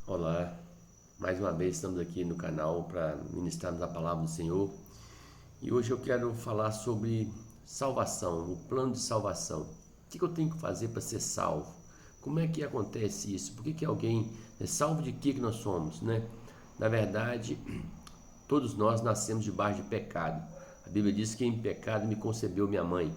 Olá, mais uma vez estamos aqui no canal para ministrarmos a palavra do Senhor e hoje eu quero falar sobre salvação, o plano de salvação. O que eu tenho que fazer para ser salvo? Como é que acontece isso? Por que alguém é salvo de que nós somos, né? Na verdade, todos nós nascemos debaixo de pecado. A Bíblia diz que em pecado me concebeu minha mãe.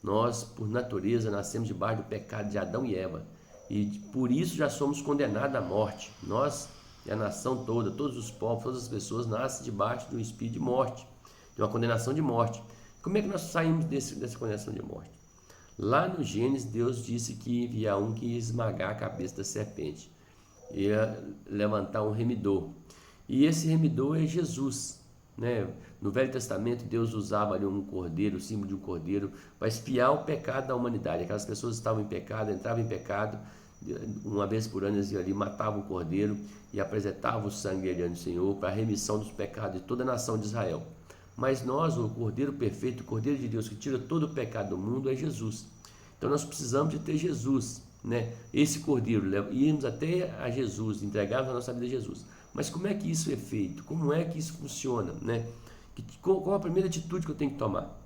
Nós, por natureza, nascemos debaixo do pecado de Adão e Eva. E por isso já somos condenados à morte. Nós e a nação toda, todos os povos, todas as pessoas nascem debaixo de um espírito de morte, de uma condenação de morte. Como é que nós saímos dessa condenação de morte? Lá no Gênesis, Deus disse que havia um que ia esmagar a cabeça da serpente, ia levantar um remidor. E esse remidor é Jesus, né? No Velho Testamento, Deus usava ali um cordeiro, o símbolo de um cordeiro, para expiar o pecado da humanidade. Aquelas pessoas estavam em pecado, entravam em pecado, uma vez por ano eles iam ali, matavam o cordeiro e apresentavam o sangue dele ao Senhor para a remissão dos pecados de toda a nação de Israel. Mas nós, o cordeiro perfeito, o cordeiro de Deus que tira todo o pecado do mundo é Jesus. Então nós precisamos de ter Jesus, né? Esse cordeiro, irmos até a Jesus, entregarmos a nossa vida a Jesus. Mas como é que isso é feito? Como é que isso funciona, né? Qual a primeira atitude que eu tenho que tomar?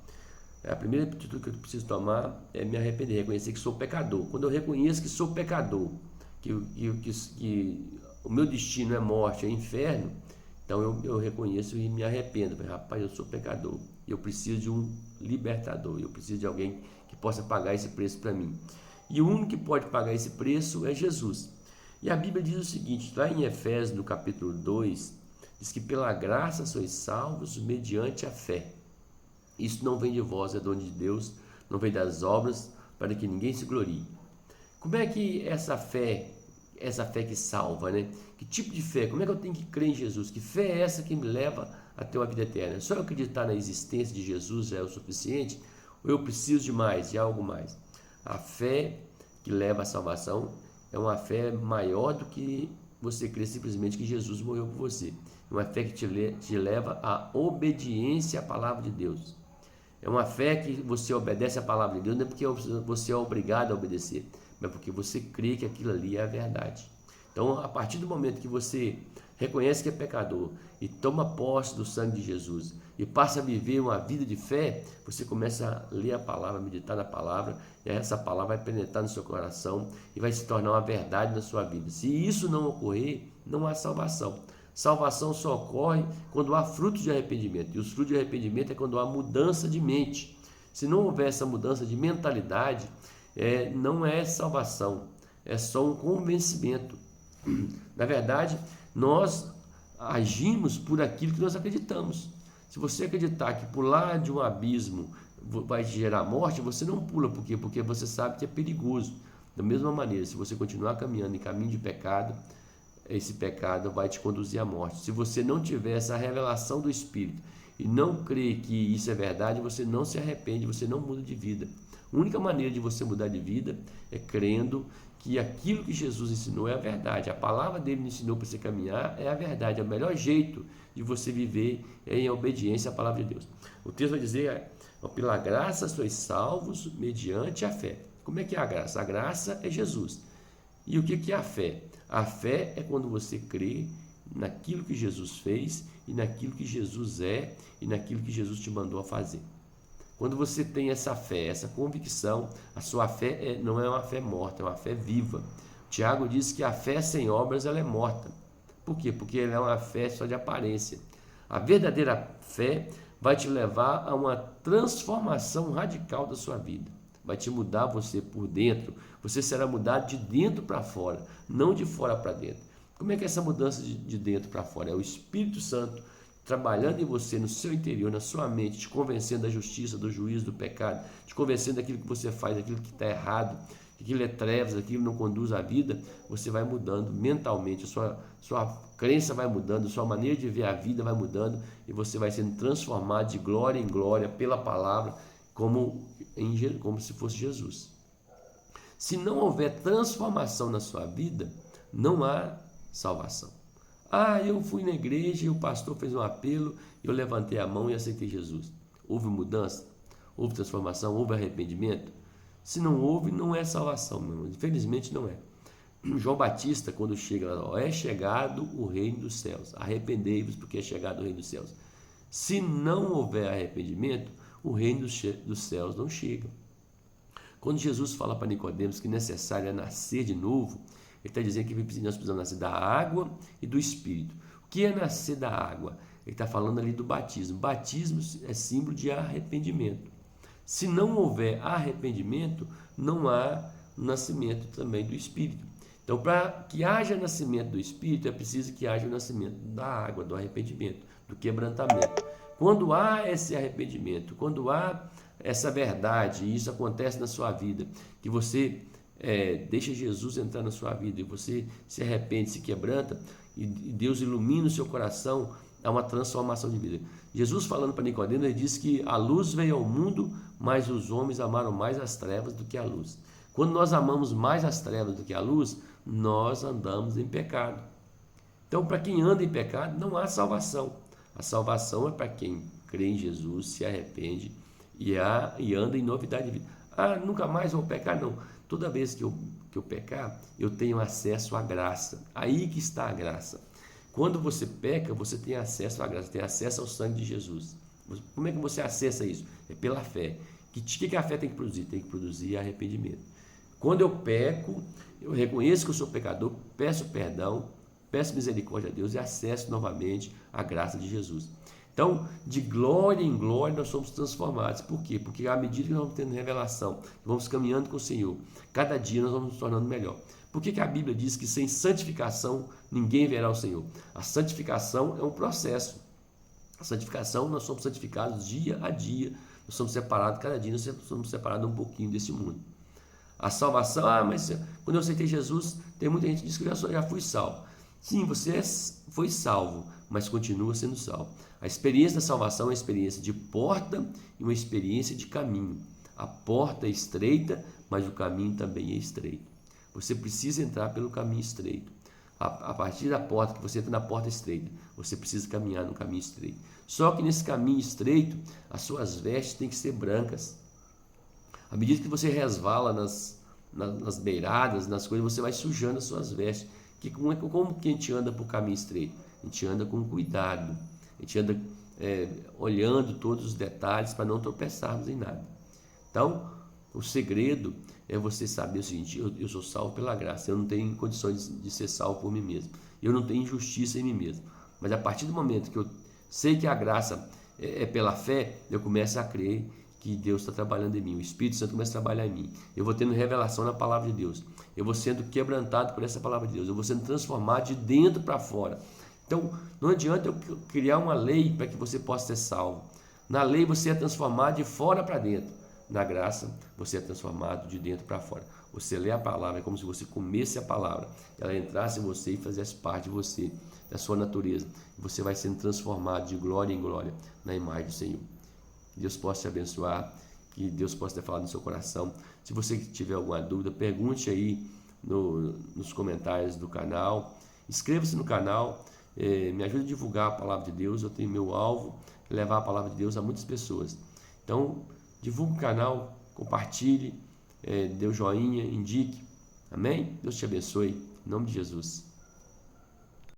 A primeira atitude que eu preciso tomar é me arrepender, reconhecer que sou pecador. Quando eu reconheço que sou pecador, que o meu destino é morte, é inferno, então eu reconheço e me arrependo. Rapaz, eu sou pecador, eu preciso de um libertador, eu preciso de alguém que possa pagar esse preço para mim. E o único que pode pagar esse preço é Jesus. E a Bíblia diz o seguinte, lá em Efésios, no capítulo 2, diz que pela graça sois salvos mediante a fé. Isso não vem de vós, é dom de Deus, não vem das obras, para que ninguém se glorie. Como é que essa fé que salva, né? Que tipo de fé? Como é que eu tenho que crer em Jesus? Que fé é essa que me leva a ter uma vida eterna? Só eu acreditar na existência de Jesus já é o suficiente? Ou eu preciso de mais, de algo mais? A fé que leva à salvação é uma fé maior do que você crer simplesmente que Jesus morreu por você. É uma fé que te leva à obediência à palavra de Deus. É uma fé que você obedece à palavra de Deus, não é porque você é obrigado a obedecer, mas porque você crê que aquilo ali é a verdade. Então, a partir do momento que você reconhece que é pecador e toma posse do sangue de Jesus e passa a viver uma vida de fé, você começa a ler a palavra, meditar na palavra, e essa palavra vai penetrar no seu coração e vai se tornar uma verdade na sua vida. Se isso não ocorrer, não há salvação. Salvação só ocorre quando há frutos de arrependimento. E os frutos de arrependimento é quando há mudança de mente. Se não houver essa mudança de mentalidade, não é salvação, é só um convencimento. Na verdade, nós agimos por aquilo que nós acreditamos. Se você acreditar que pular de um abismo vai te gerar morte, você não pula. Por quê? Porque você sabe que é perigoso. Da mesma maneira, se você continuar caminhando em caminho de pecado, esse pecado vai te conduzir à morte. Se você não tiver essa revelação do Espírito e não crer que isso é verdade, você não se arrepende, você não muda de vida. A única maneira de você mudar de vida é crendo que aquilo que Jesus ensinou é a verdade. A palavra dele me ensinou para você caminhar é a verdade. É o melhor jeito de você viver em obediência à palavra de Deus. O texto vai dizer, pela graça sois salvos mediante a fé. Como é que é a graça? A graça é Jesus. E o que é a fé? A fé é quando você crê naquilo que Jesus fez e naquilo que Jesus é e naquilo que Jesus te mandou a fazer. Quando você tem essa fé, essa convicção, a sua fé não é uma fé morta, é uma fé viva. Tiago diz que a fé sem obras ela é morta. Por quê? Porque ela é uma fé só de aparência. A verdadeira fé vai te levar a uma transformação radical da sua vida. Vai te mudar você por dentro. Você será mudado de dentro para fora, não de fora para dentro. Como é que é essa mudança de dentro para fora? É o Espírito Santo trabalhando em você, no seu interior, na sua mente, te convencendo da justiça, do juízo, do pecado, te convencendo daquilo que você faz, daquilo que está errado, que aquilo é trevas, aquilo não conduz à vida. Você vai mudando mentalmente, sua crença vai mudando, sua maneira de ver a vida vai mudando e você vai sendo transformado de glória em glória pela palavra, como se fosse Jesus. Se não houver transformação na sua vida, não há salvação. Eu fui na igreja e o pastor fez um apelo, eu levantei a mão e aceitei Jesus. Houve mudança? Houve transformação? Houve arrependimento? Se não houve, não é salvação, meu irmão. Infelizmente não é. João Batista, quando chega lá, ó, é chegado o reino dos céus, arrependei-vos porque é chegado o reino dos céus. Se não houver arrependimento, o reino dos céus não chega. Quando Jesus fala para Nicodemos que necessário é nascer de novo, ele está dizendo que nós precisamos nascer da água e do Espírito. O que é nascer da água? Ele está falando ali do batismo. Batismo é símbolo de arrependimento. Se não houver arrependimento, não há nascimento também do Espírito. Então, para que haja nascimento do Espírito, é preciso que haja o nascimento da água, do arrependimento, do quebrantamento. Quando há esse arrependimento, quando há essa verdade, e isso acontece na sua vida, que você deixa Jesus entrar na sua vida, e você se arrepende, se quebranta, e Deus ilumina o seu coração, há uma transformação de vida. Jesus falando para Nicodemos, ele disse que a luz veio ao mundo, mas os homens amaram mais as trevas do que a luz. Quando nós amamos mais as trevas do que a luz, nós andamos em pecado. Então, para quem anda em pecado, não há salvação. A salvação é para quem crê em Jesus, se arrepende e anda em novidade de vida. Ah, nunca mais vou pecar? Não. Toda vez que eu pecar, eu tenho acesso à graça. Aí que está a graça. Quando você peca, você tem acesso à graça, tem acesso ao sangue de Jesus. Como é que você acessa isso? É pela fé. O que a fé tem que produzir? Tem que produzir arrependimento. Quando eu peco, eu reconheço que eu sou pecador, peço perdão, peço misericórdia a Deus e acesso novamente à graça de Jesus. Então, de glória em glória nós somos transformados. Por quê? Porque à medida que nós vamos tendo revelação, vamos caminhando com o Senhor, cada dia nós vamos nos tornando melhor. Por que a Bíblia diz que sem santificação ninguém verá o Senhor? A santificação é um processo. A santificação, nós somos santificados dia a dia, nós somos separados cada dia, nós somos separados um pouquinho desse mundo. A salvação, mas quando eu aceitei Jesus, tem muita gente que diz que eu já fui salvo. Sim, você foi salvo, mas continua sendo salvo. A experiência da salvação é uma experiência de porta e uma experiência de caminho. A porta é estreita, mas o caminho também é estreito. Você precisa entrar pelo caminho estreito. A partir da porta, que você entra na porta estreita, você precisa caminhar no caminho estreito. Só que nesse caminho estreito, as suas vestes têm que ser brancas. À medida que você resvala nas beiradas, nas coisas, você vai sujando as suas vestes. Como que a gente anda por caminho estreito? A gente anda com cuidado. A gente anda olhando todos os detalhes para não tropeçarmos em nada. Então, o segredo é você saber o seguinte: eu sou salvo pela graça, eu não tenho condições de ser salvo por mim mesmo, eu não tenho injustiça em mim mesmo. Mas a partir do momento que eu sei que a graça é pela fé, eu começo a crer que Deus está trabalhando em mim, o Espírito Santo começa a trabalhar em mim, eu vou tendo revelação na palavra de Deus, eu vou sendo quebrantado por essa palavra de Deus, eu vou sendo transformado de dentro para fora. Então, não adianta eu criar uma lei para que você possa ser salvo. Na lei você é transformado de fora para dentro. Na graça, você é transformado de dentro para fora. Você lê a palavra, é como se você comesse a palavra, ela entrasse em você e fizesse parte de você, da sua natureza. Você vai sendo transformado de glória em glória na imagem do Senhor. Que Deus possa te abençoar, que Deus possa ter falado no seu coração. Se você tiver alguma dúvida, pergunte aí nos comentários do canal. Inscreva-se no canal, me ajude a divulgar a palavra de Deus. Eu tenho meu alvo, levar a palavra de Deus a muitas pessoas. Então, divulgue o canal, compartilhe, dê um joinha, indique. Amém? Deus te abençoe. Em nome de Jesus.